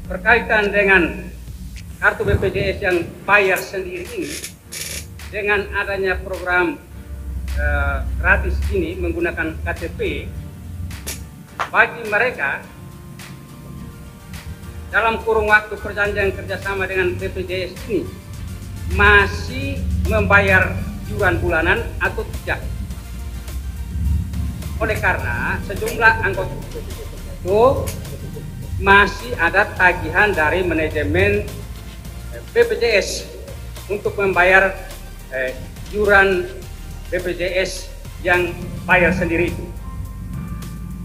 berkaitan dengan kartu BPJS yang bayar sendiri ini, dengan adanya program gratis ini menggunakan KTP, bagi mereka dalam kurun waktu perjanjian kerjasama dengan BPJS ini masih membayar iuran bulanan atau tidak. Oleh karena sejumlah anggota itu masih ada tagihan dari manajemen BPJS untuk membayar iuran BPJS yang bayar sendiri itu.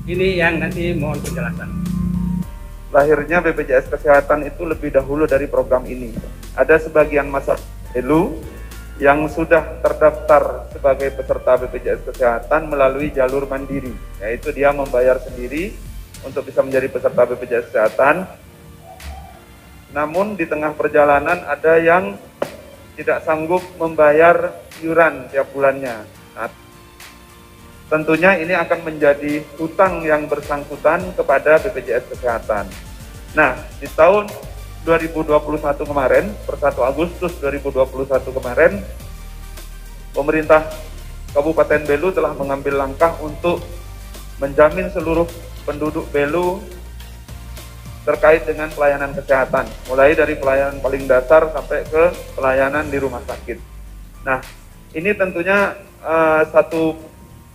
Ini yang nanti mohon penjelasan. Lahirnya BPJS Kesehatan itu lebih dahulu dari program ini. Ada sebagian masyarakat Belu yang sudah terdaftar sebagai peserta BPJS Kesehatan melalui jalur mandiri, yaitu dia membayar sendiri untuk bisa menjadi peserta BPJS Kesehatan. Namun di tengah perjalanan ada yang tidak sanggup membayar iuran tiap bulannya. Nah, tentunya ini akan menjadi hutang yang bersangkutan kepada BPJS Kesehatan. Nah, di tahun 2021 kemarin, per 1 Agustus 2021 kemarin, pemerintah Kabupaten Belu telah mengambil langkah untuk menjamin seluruh penduduk Belu terkait dengan pelayanan kesehatan, mulai dari pelayanan paling dasar sampai ke pelayanan di rumah sakit. Nah, ini tentunya satu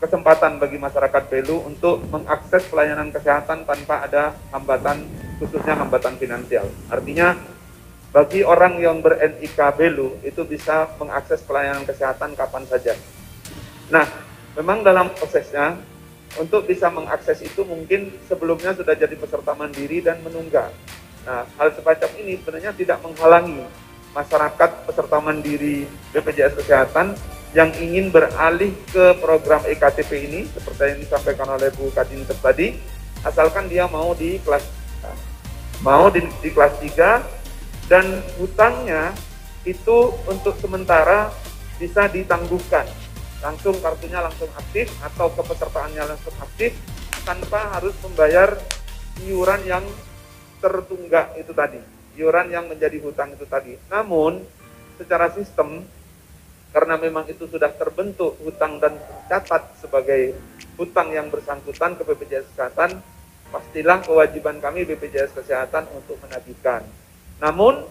kesempatan bagi masyarakat Belu untuk mengakses pelayanan kesehatan tanpa ada hambatan, khususnya hambatan finansial. Artinya, bagi orang yang ber-NIK Belu itu bisa mengakses pelayanan kesehatan kapan saja. Nah, memang dalam prosesnya, untuk bisa mengakses itu mungkin sebelumnya sudah jadi peserta mandiri dan menunggak. Nah, hal semacam ini sebenarnya tidak menghalangi masyarakat peserta mandiri BPJS Kesehatan yang ingin beralih ke program EKTP ini, seperti yang disampaikan oleh Bu Kadinker tadi, asalkan dia mau di kelas di kelas 3 dan hutangnya itu untuk sementara bisa ditangguhkan. Langsung kartunya langsung aktif atau kepesertaannya langsung aktif tanpa harus membayar iuran yang tertunggak itu tadi, iuran yang menjadi hutang itu tadi. Namun secara sistem, karena memang itu sudah terbentuk hutang dan tercatat sebagai hutang yang bersangkutan ke BPJS Kesehatan, pastilah kewajiban kami BPJS Kesehatan untuk menagihkan. Namun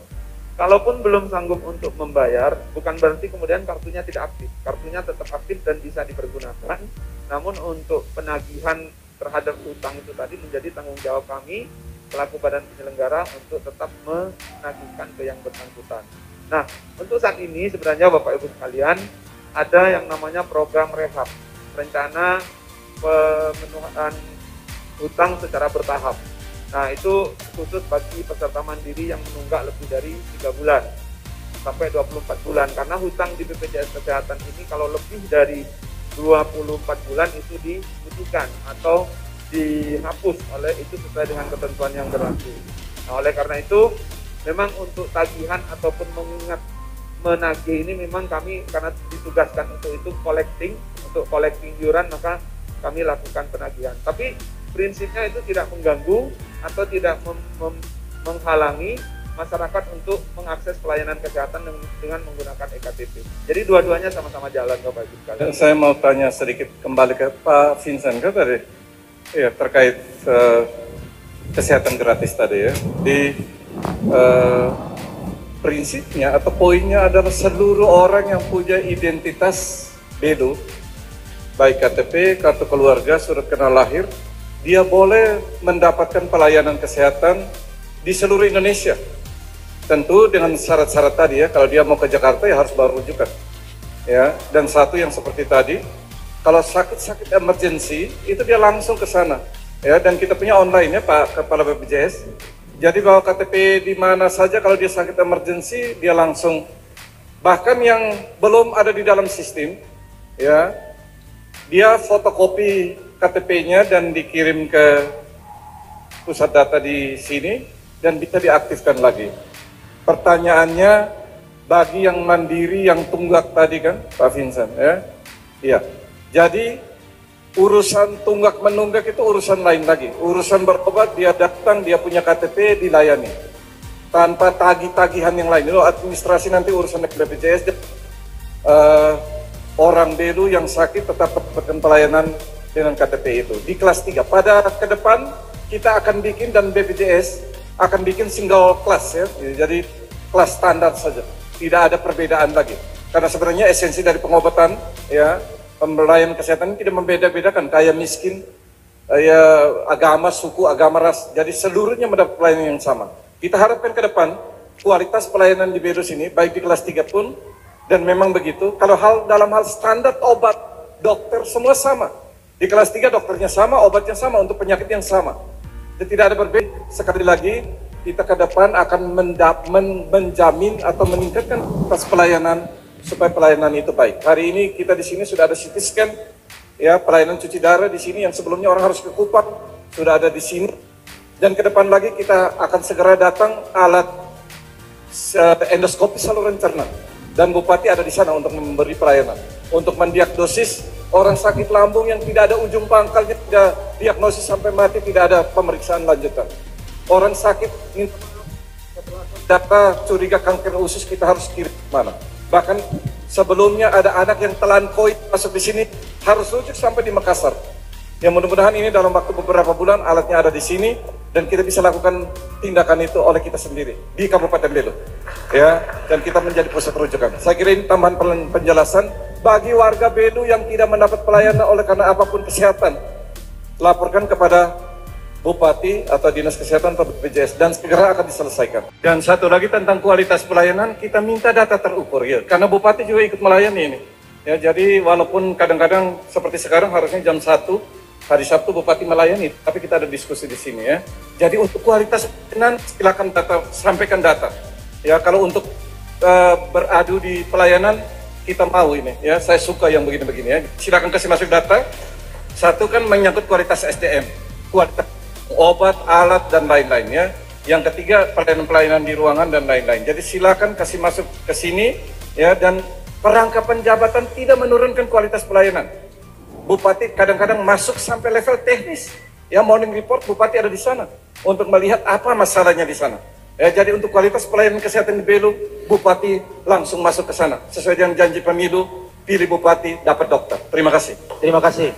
kalaupun belum sanggup untuk membayar, bukan berarti kemudian kartunya tidak aktif. Kartunya tetap aktif dan bisa dipergunakan. Namun untuk penagihan terhadap hutang itu tadi menjadi tanggung jawab kami selaku badan penyelenggara untuk tetap menagihkan ke yang bersangkutan. Nah, untuk saat ini sebenarnya Bapak Ibu sekalian ada yang namanya program rehab, rencana pemenuhan hutang secara bertahap. Nah, itu khusus bagi peserta mandiri yang menunggak lebih dari 3 bulan sampai 24 bulan. Karena hutang di BPJS Kesehatan ini kalau lebih dari 24 bulan itu dibutuhkan atau dihapus oleh itu sesuai dengan ketentuan yang berlaku. Nah, oleh karena itu memang untuk tagihan ataupun menagih ini memang kami karena ditugaskan untuk itu untuk collecting iuran, maka kami lakukan penagihan. Tapi prinsipnya itu tidak mengganggu atau tidak menghalangi masyarakat untuk mengakses pelayanan kesehatan dengan menggunakan EKTP. Jadi dua-duanya sama-sama jalan, Bapak Ibu sekalian. Saya mau tanya sedikit kembali ke Pak Vincent kan tadi, ya terkait kesehatan gratis tadi ya. Di prinsipnya atau poinnya adalah seluruh orang yang punya identitas Belu, baik KTP, kartu keluarga, surat kenal lahir, dia boleh mendapatkan pelayanan kesehatan di seluruh Indonesia. Tentu dengan syarat-syarat tadi ya, kalau dia mau ke Jakarta ya harus bawa rujukan. Ya, dan satu yang seperti tadi, kalau sakit-sakit emergency itu dia langsung ke sana. Ya, dan kita punya online ya Pak Kepala BPJS. Jadi bawa KTP di mana saja kalau dia sakit emergency dia langsung. Bahkan yang belum ada di dalam sistem ya, dia fotokopi KTP-nya dan dikirim ke pusat data di sini dan bisa diaktifkan lagi. Pertanyaannya bagi yang mandiri yang tunggak tadi kan Pak Vincent ya. Iya. Jadi urusan tunggak menunggak itu urusan lain lagi. Urusan berobat dia datang, dia punya KTP dilayani. tanpa tagih-tagihan yang lain. Itu administrasi nanti urusan BPJS. Orang Belu yang sakit tetap mendapatkan pelayanan dengan KTP itu. Di kelas 3, pada ke depan kita akan bikin dan BPJS akan bikin single class ya, jadi kelas standar saja. Tidak ada perbedaan lagi. Karena sebenarnya esensi dari pengobatan ya, pelayanan kesehatan ini tidak membeda-bedakan kaya miskin, ya agama, suku, agama, ras. Jadi seluruhnya mendapat pelayanan yang sama. Kita harapkan ke depan kualitas pelayanan di Belu sini baik di kelas 3 pun. Dan memang begitu, kalau dalam hal standar obat, dokter semua sama. Di kelas 3 dokternya sama, obatnya sama untuk penyakit yang sama. Dan tidak ada berbeda. Sekali lagi, kita ke depan akan menjamin atau meningkatkan kualitas pelayanan supaya pelayanan itu baik. Hari ini kita di sini sudah ada CT scan, ya pelayanan cuci darah di sini yang sebelumnya orang harus ke Kupang sudah ada di sini. Dan ke depan lagi kita akan segera datang alat endoskopi saluran cerna. Dan Bupati ada di sana untuk memberi pelayanan, untuk mendiagnosis orang sakit lambung yang tidak ada ujung pangkalnya, tidak diagnosis sampai mati, tidak ada pemeriksaan lanjutan. Orang sakit data curiga kanker usus kita harus kirim mana. Bahkan sebelumnya ada anak yang telan koid masuk di sini harus rujuk sampai di Makassar. Ya mudah-mudahan ini dalam waktu beberapa bulan alatnya ada di sini dan kita bisa lakukan tindakan itu oleh kita sendiri di Kabupaten Belu. Ya, dan kita menjadi pusat rujukan. Saya kira ini tambahan penjelasan bagi warga Belu yang tidak mendapat pelayanan oleh karena apapun kesehatan. Laporkan kepada Bupati atau Dinas Kesehatan atau BPJS dan segera akan diselesaikan. Dan satu lagi tentang kualitas pelayanan, kita minta data terukur ya, karena Bupati juga ikut melayani ini. Ya, jadi walaupun kadang-kadang seperti sekarang harusnya jam 1 hari Sabtu Bupati melayani, tapi kita ada diskusi di sini ya. Jadi untuk kualitas pelayanan silakan sampaikan data. Ya kalau untuk beradu di pelayanan kita mau ini ya. Saya suka yang begini-begini ya. Silakan kasih masuk data. Satu kan menyangkut kualitas SDM, kualitas obat, alat dan lain-lain ya. Yang ketiga pelayanan-pelayanan di ruangan dan lain-lain. Jadi silakan kasih masuk ke sini ya, dan perangkapan jabatan tidak menurunkan kualitas pelayanan. Bupati kadang-kadang masuk sampai level teknis. Ya, morning report Bupati ada di sana untuk melihat apa masalahnya di sana. Ya, jadi untuk kualitas pelayanan kesehatan di Belu, Bupati langsung masuk ke sana. Sesuai dengan janji pemilu, pilih Bupati, dapat dokter. Terima kasih. Terima kasih.